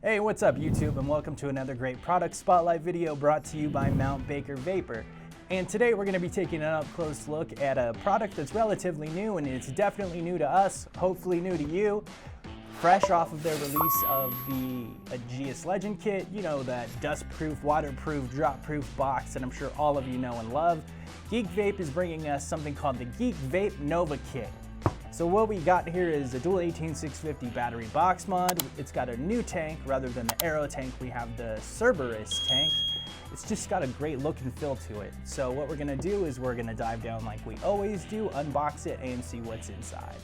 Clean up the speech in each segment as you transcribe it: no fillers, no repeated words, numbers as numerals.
Hey, what's up YouTube, and welcome to another great product spotlight video brought to you by Mount Baker Vapor. And today we're going to be taking an up-close look at a product that's relatively new, and it's definitely new to us, hopefully new to you. Fresh off of their release of the Aegis Legend Kit, you know, that dust-proof, waterproof, drop-proof box that I'm sure all of you know and love. Geekvape is bringing us something called the Geekvape Nova Kit. So what we got here is a dual 18650 battery box mod. It's got a new tank rather than the Aero tank. We have the Cerberus tank. It's just got a great look and feel to it. So what we're gonna do is we're gonna dive down like we always do, unbox it, and see what's inside.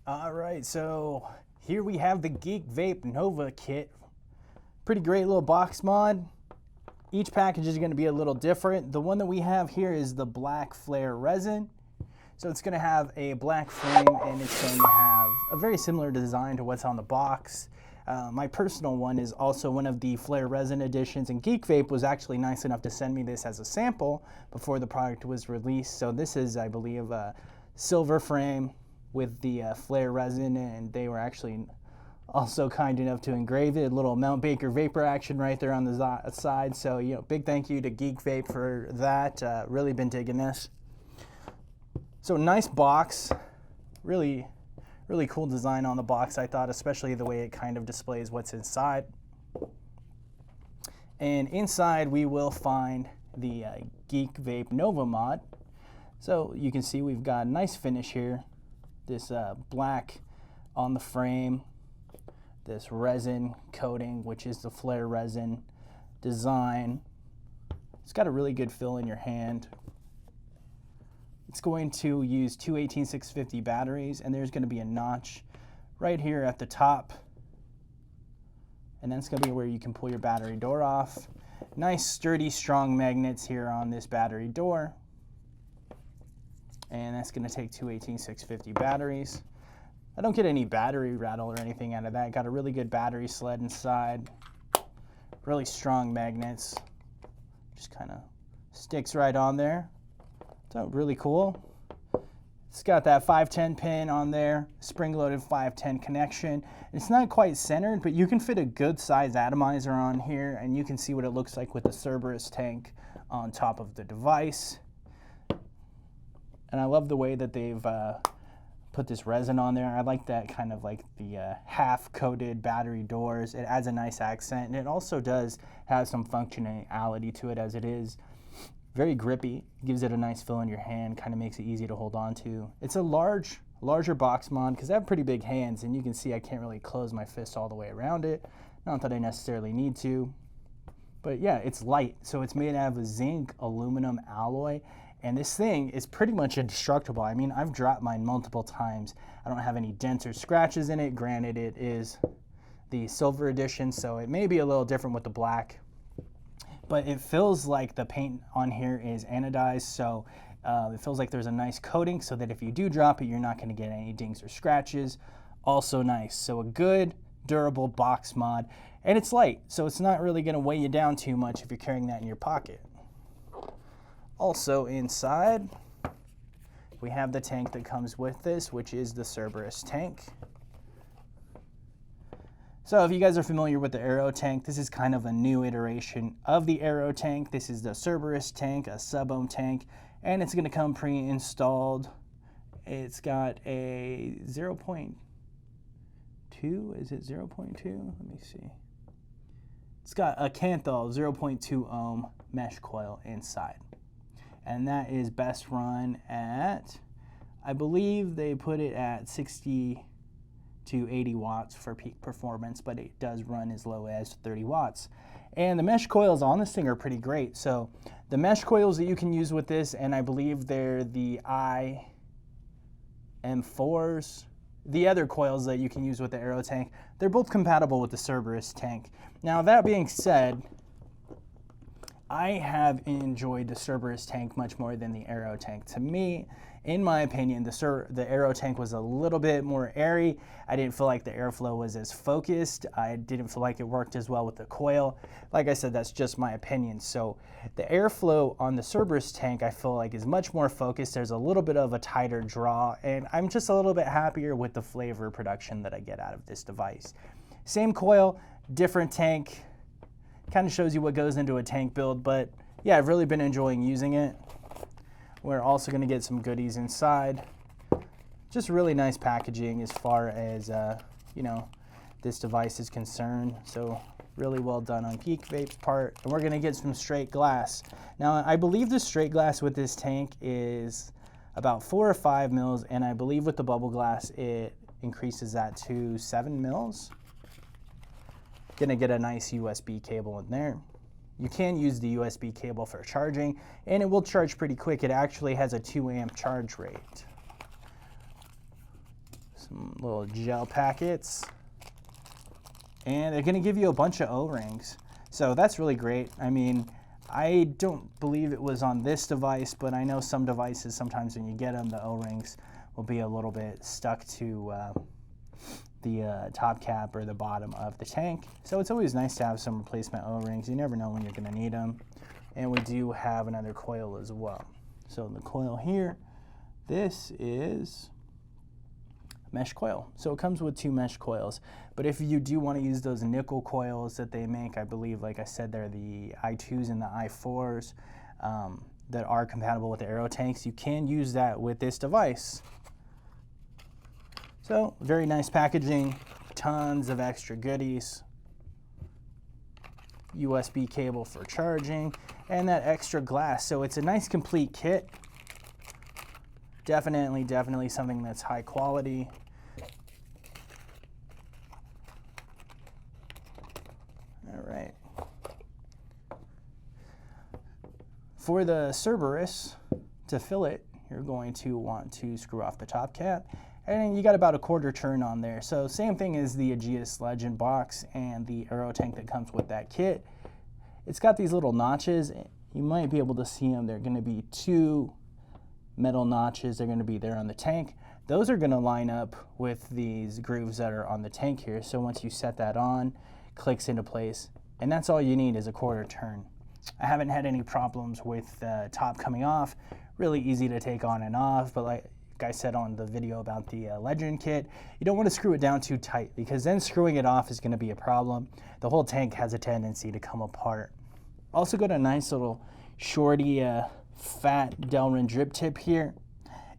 Alright, so here we have the Geekvape Nova Kit. Pretty great little box mod. Each package is going to be a little different. The one that we have here is the black flare resin. So it's going to have a black frame and it's going to have a very similar design to what's on the box. My personal one is also one of the flare resin editions, and Geekvape was actually nice enough to send me this as a sample before the product was released. So this is, I believe, a silver frame with the flare resin, and they were actually also kind enough to engrave it. A little Mount Baker Vapor action right there on the side. So, you know, big thank you to Geekvape for that. Really been digging this. So nice box, really cool design on the box, I thought, especially the way it kind of displays what's inside. And inside we will find the Geekvape Nova mod. So you can see we've got a nice finish here. This black on the frame, this resin coating, which is the flare resin design. It's got a really good feel in your hand. It's going to use two 18650 batteries, and there's going to be a notch right here at the top, and that's going to be where you can pull your battery door off. Nice sturdy strong magnets here on this battery door. And that's going to take two 18650 batteries. I don't get any battery rattle or anything out of that. Got a really good battery sled inside. Really strong magnets. Just kind of sticks right on there. So really cool. It's got that 510 pin on there, spring-loaded 510 connection. It's not quite centered, but you can fit a good size atomizer on here, and you can see what it looks like with the Cerberus tank on top of the device. And I love the way that they've put this resin on there. I like that kind of like the half-coated battery doors. It adds a nice accent, and it also does have some functionality to it as it is. Very grippy, gives it a nice feel in your hand, kind of makes it easy to hold on to. It's a larger box mod because I have pretty big hands, and you can see I can't really close my fist all the way around it. Not that I necessarily need to. But yeah, it's light, so it's made out of a zinc aluminum alloy. And this thing is pretty much indestructible. I mean, I've dropped mine multiple times. I don't have any dents or scratches in it. Granted, it is the silver edition, so it may be a little different with the black. But it feels like the paint on here is anodized, so it feels like there's a nice coating so that if you do drop it, you're not going to get any dings or scratches. Also nice. So a good, durable box mod. And it's light, so it's not really going to weigh you down too much if you're carrying that in your pocket. Also inside, we have the tank that comes with this, which is the Cerberus tank. So if you guys are familiar with the Aero tank, this is kind of a new iteration of the Aero tank. This is the Cerberus tank, a sub-ohm tank, and it's going to come pre-installed. It's got a 0.2, is it 0.2? Let me see. It's got a Canthal 0.2 ohm mesh coil inside. And that is best run at, I believe they put it at 60 to 80 watts for peak performance, but it does run as low as 30 watts. And the mesh coils on this thing are pretty great. So the mesh coils that you can use with this, and I believe they're the IM4s, the other coils that you can use with the Aero tank, they're both compatible with the Cerberus tank. Now that being said, I have enjoyed the Cerberus tank much more than the Aero tank. To me, in my opinion, the Aero tank was a little bit more airy. I didn't feel like the airflow was as focused. I didn't feel like it worked as well with the coil. Like I said, that's just my opinion. So the airflow on the Cerberus tank, I feel like is much more focused. There's a little bit of a tighter draw, and I'm just a little bit happier with the flavor production that I get out of this device. Same coil, different tank. Kind of shows you what goes into a tank build, but yeah, I've really been enjoying using it. We're also going to get some goodies inside. Just really nice packaging as far as, you know, this device is concerned. So really well done on Geekvape's part. And we're going to get some straight glass. Now, I believe the straight glass with this tank is about 4 or 5 mils, and I believe with the bubble glass, it increases that to 7 mils. Gonna get a nice USB cable in there. You can use the USB cable for charging, and it will charge pretty quick. It actually has a 2 amp charge rate. Some little gel packets. And they're gonna give you a bunch of O-rings. So that's really great. I mean, I don't believe it was on this device, but I know some devices, sometimes when you get them, the O-rings will be a little bit stuck to the top cap or the bottom of the tank. So it's always nice to have some replacement O-rings. You never know when you're going to need them. And we do have another coil as well. So the coil here, this is mesh coil. So it comes with 2 mesh coils. But if you do want to use those nickel coils that they make, I believe, like I said, they're the i2s and the i4s that are compatible with the Aero tanks, you can use that with this device. So, very nice packaging, tons of extra goodies, USB cable for charging, and that extra glass. So it's a nice complete kit. Definitely something that's high quality. All right. For the Cerberus, to fill it, you're going to want to screw off the top cap. And you got about a 1/4 turn on there. So same thing as the Aegis Legend box and the Aero tank that comes with that kit. It's got these little notches. You might be able to see them. They're going to be 2 metal notches. They're going to be there on the tank. Those are going to line up with these grooves that are on the tank here. So once you set that on, clicks into place. And that's all you need is a 1/4 turn. I haven't had any problems with the top coming off. Really easy to take on and off, but like I said on the video about the Legend kit, you don't want to screw it down too tight because then screwing it off is going to be a problem. The whole tank has a tendency to come apart. Also got a nice little shorty fat Delrin drip tip here,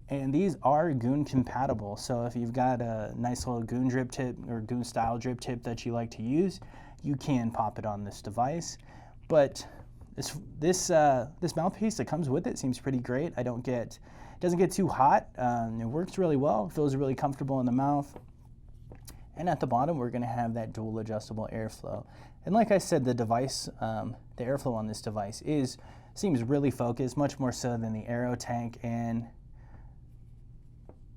and these are Goon compatible. So if you've got a nice little Goon drip tip or Goon style drip tip that you like to use, you can pop it on this device. But this mouthpiece that comes with it seems pretty great. It doesn't get too hot. It works really well. It feels really comfortable in the mouth. And at the bottom, we're going to have that dual adjustable airflow. And like I said, the device, the airflow on this device seems really focused, much more so than the Aero tank. And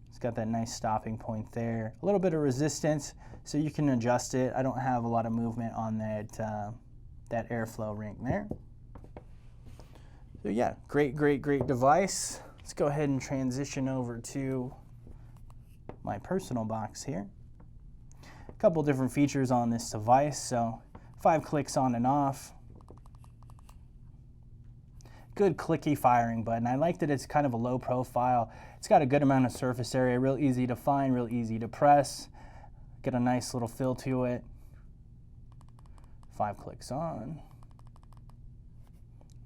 it's got that nice stopping point there. A little bit of resistance, so you can adjust it. I don't have a lot of movement on that airflow ring there. So yeah, great device. Let's go ahead and transition over to my personal box here. A couple different features on this device. So 5 clicks on and off. Good clicky firing button. I like that it's kind of a low profile. It's got a good amount of surface area, real easy to find, real easy to press. Get a nice little feel to it. 5 clicks on.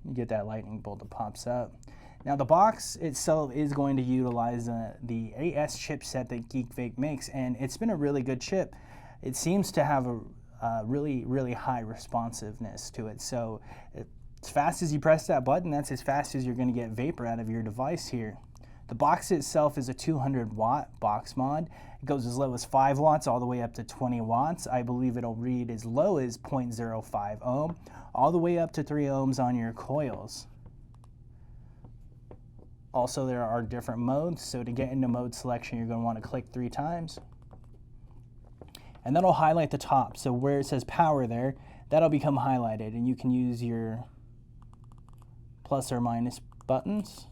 You get that lightning bolt that pops up. Now the box itself is going to utilize the AS chipset that Geekvape makes, and it's been a really good chip. It seems to have a really high responsiveness to it. So as fast as you press that button, that's as fast as you're going to get vapor out of your device here. The box itself is a 200 watt box mod. It goes as low as 5 watts all the way up to 20 watts. I believe it'll read as low as 0.05 ohm, all the way up to 3 ohms on your coils. Also, there are different modes, so to get into mode selection, you're going to want to click 3 times. And that'll highlight the top, so where it says power there, that'll become highlighted, and you can use your plus or minus buttons.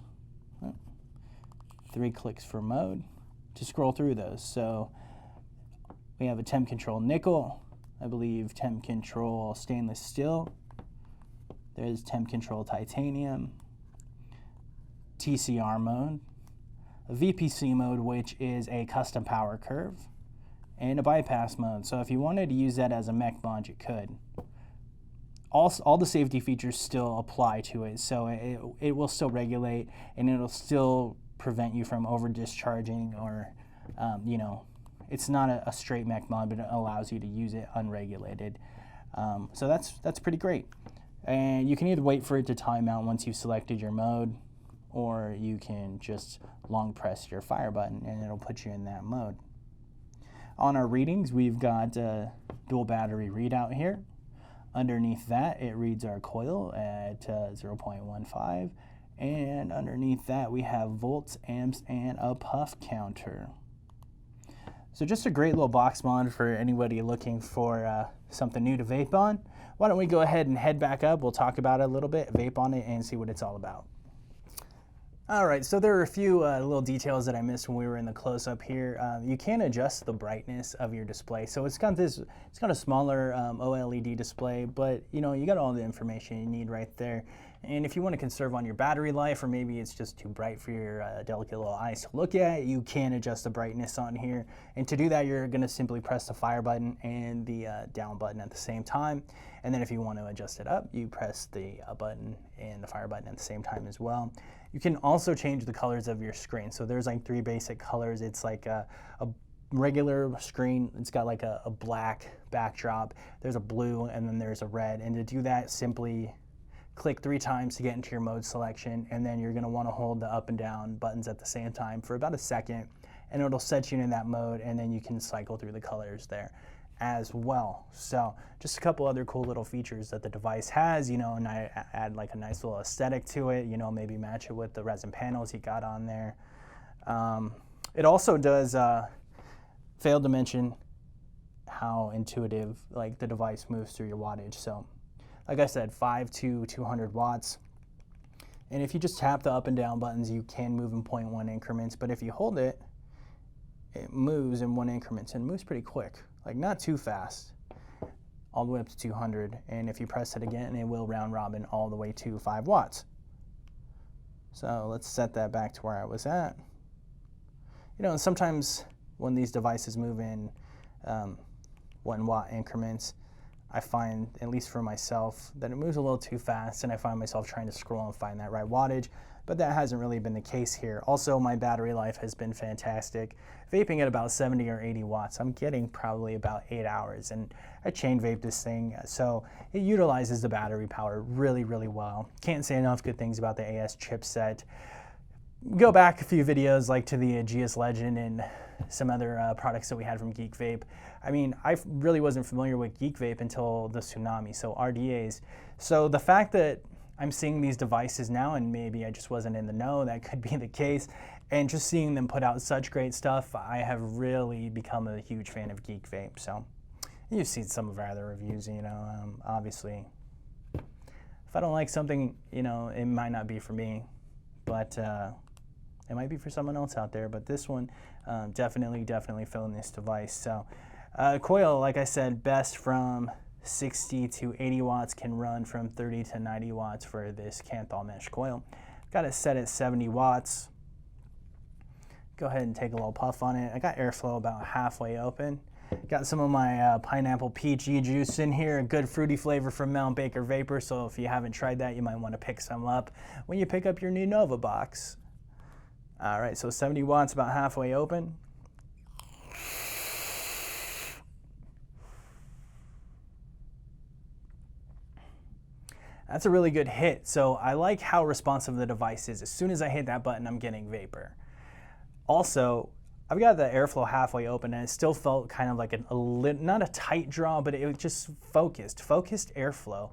3 clicks for mode to scroll through those. So we have a temp control nickel, I believe temp control stainless steel, there's temp control titanium, TCR mode, a VPC mode, which is a custom power curve, and a bypass mode. So if you wanted to use that as a mech mod, you could. All the safety features still apply to it, so it will still regulate, and it'll still prevent you from over discharging, or you know, it's not a straight mech mod, but it allows you to use it unregulated. So that's pretty great. And you can either wait for it to time out once you've selected your mode, or you can just long press your fire button and it'll put you in that mode. On our readings, we've got a dual battery readout here. Underneath that, it reads our coil at 0.15. And underneath that, we have volts, amps, and a puff counter. So just a great little box mod for anybody looking for something new to vape on. Why don't we go ahead and head back up? We'll talk about it a little bit, vape on it, and see what it's all about. All right, so there are a few little details that I missed when we were in the close-up here. You can adjust the brightness of your display. So it's got a smaller OLED display, but you know, you got all the information you need right there. And if you want to conserve on your battery life, or maybe it's just too bright for your delicate little eyes to look at, you can adjust the brightness on here. And to do that, you're going to simply press the fire button and the down button at the same time. And then if you want to adjust it up, you press the up button and the fire button at the same time as well. You can also change the colors of your screen. So there's like 3 basic colors. It's like a regular screen. It's got like a black backdrop. There's a blue, and then there's a red. And to do that, simply click 3 times to get into your mode selection, and then you're going to want to hold the up and down buttons at the same time for about a second, and it'll set you in that mode, and then you can cycle through the colors there as well. So just a couple other cool little features that the device has, you know, and I add like a nice little aesthetic to it, you know, maybe match it with the resin panels you got on there. It also does, failed to mention how intuitive like the device moves through your wattage. So like I said, 5 to 200 watts. And if you just tap the up and down buttons, you can move in 0.1 increments, but if you hold it, it moves in 1 increments, and moves pretty quick, like not too fast, all the way up to 200. And if you press it again, it will round robin all the way to 5 watts. So let's set that back to where I was at. You know, and sometimes when these devices move in 1 watt increments, I find, at least for myself, that it moves a little too fast, and I find myself trying to scroll and find that right wattage, but that hasn't really been the case here. Also, my battery life has been fantastic. Vaping at about 70 or 80 watts, I'm getting probably about 8 hours, and I chain vape this thing, so it utilizes the battery power really, really well. Can't say enough good things about the AS chipset. Go back a few videos, like to the Aegis Legend and some other products that we had from Geekvape. I mean, I really wasn't familiar with Geekvape until the tsunami, so RDAs. So the fact that I'm seeing these devices now, and maybe I just wasn't in the know, that could be the case, and just seeing them put out such great stuff, I have really become a huge fan of Geekvape. So you've seen some of our other reviews, you know, obviously. If I don't like something, you know, it might not be for me, but it might be for someone else out there. But this one, definitely feeling this device. So coil, like I said, best from 60 to 80 watts, can run from 30 to 90 watts for this Kanthal mesh coil. Got it set at 70 watts. Go ahead and take a little puff on it. I got airflow about halfway open. Got some of my pineapple peachy juice in here, a good fruity flavor from Mount Baker Vapor, so if you haven't tried that, you might want to pick some up when you pick up your new Nova box. All right, so 70 watts, about halfway open. That's a really good hit. So I like how responsive the device is. As soon as I hit that button, I'm getting vapor. Also, I've got the airflow halfway open, and it still felt kind of like not a tight draw, but it was just focused airflow.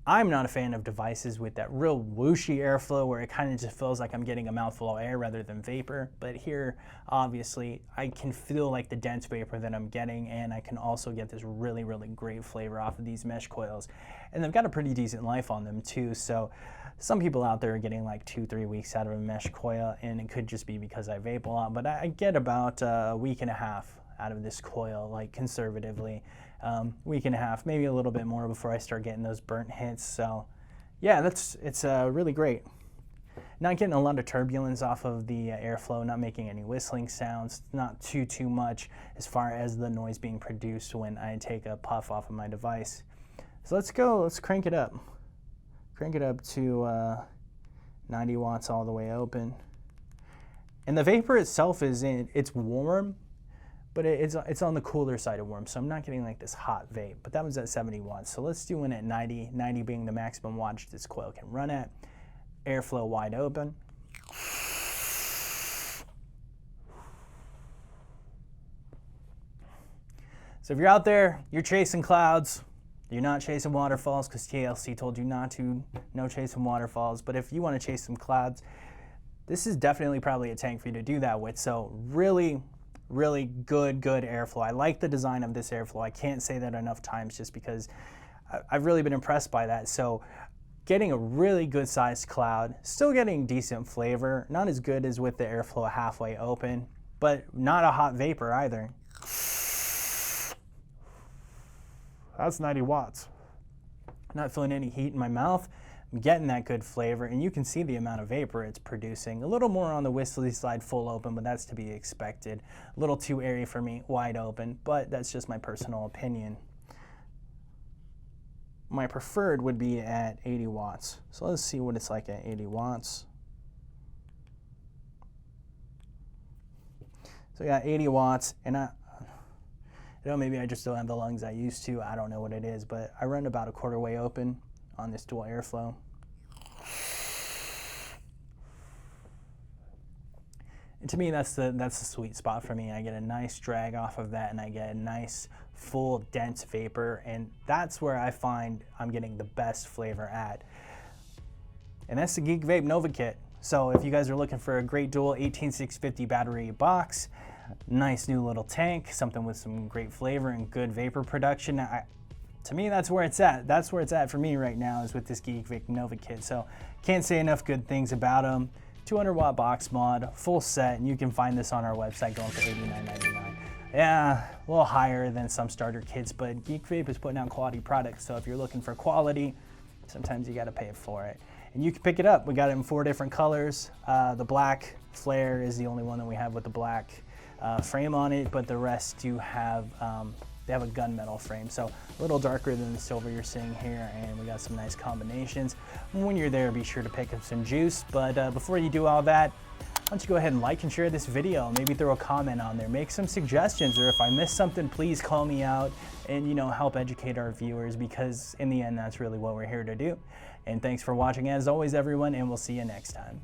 I'm not a fan of devices with that real whooshy airflow where it kind of just feels like I'm getting a mouthful of air rather than vapor. But here, obviously, I can feel like the dense vapor that I'm getting, and I can also get this really, really great flavor off of these mesh coils. And they've got a pretty decent life on them too. So some people out there are getting like 2-3 weeks out of a mesh coil, and it could just be because I vape a lot, but I get about a week and a half out of this coil, like conservatively. Week and a half, maybe a little bit more before I start getting those burnt hits. So yeah, it's really great. Not getting a lot of turbulence off of the airflow, not making any whistling sounds, not too much as far as the noise being produced when I take a puff off of my device. So let's crank it up. Crank it up to 90 watts all the way open. And the vapor itself it's warm, but it's on the cooler side of warm, so I'm not getting like this hot vape, but that one's at 70 watts. So let's do one at 90, 90 being the maximum wattage this coil can run at. Airflow wide open. So if you're out there, you're chasing clouds, you're not chasing waterfalls because TLC told you not to, no chasing waterfalls, but if you want to chase some clouds, this is definitely probably a tank for you to do that with. So really good airflow. I like the design of this airflow. I can't say that enough times just because I've really been impressed by that. So getting a really good sized cloud, still getting decent flavor, not as good as with the airflow halfway open, but not a hot vapor either. That's 90 watts. Not feeling any heat in my mouth. I'm getting that good flavor, and you can see the amount of vapor it's producing. A little more on the whistly side full open, but that's to be expected. A little too airy for me wide open, but that's just my personal opinion. My preferred would be at 80 watts. So let's see what it's like at 80 watts. So I got 80 watts, and maybe I just don't have the lungs I used to. I don't know what it is, but I run about a quarter way open on this dual airflow. And to me, that's the sweet spot for me. I get a nice drag off of that, and I get a nice, full, dense vapor, and that's where I find I'm getting the best flavor at. And that's the Geekvape Nova Kit. So if you guys are looking for a great dual 18650 battery box, nice new little tank, something with some great flavor and good vapor production, to me, that's where it's at. That's where it's at for me right now, is with this Geekvape Nova Kit. So can't say enough good things about them. 200 watt box mod, full set, and you can find this on our website going for $89.99. Yeah, a little higher than some starter kits, but Geekvape is putting out quality products. So if you're looking for quality, sometimes you gotta pay for it. And you can pick it up. We got it in 4 different colors. The black flare is the only one that we have with the black frame on it, but the rest do have they have a gunmetal frame, so a little darker than the silver you're seeing here, and we got some nice combinations. When you're there, be sure to pick up some juice, but before you do all that, why don't you go ahead and like and share this video, maybe throw a comment on there, make some suggestions, or if I missed something, please call me out and, you know, help educate our viewers, because in the end, that's really what we're here to do. And thanks for watching as always, everyone, and we'll see you next time.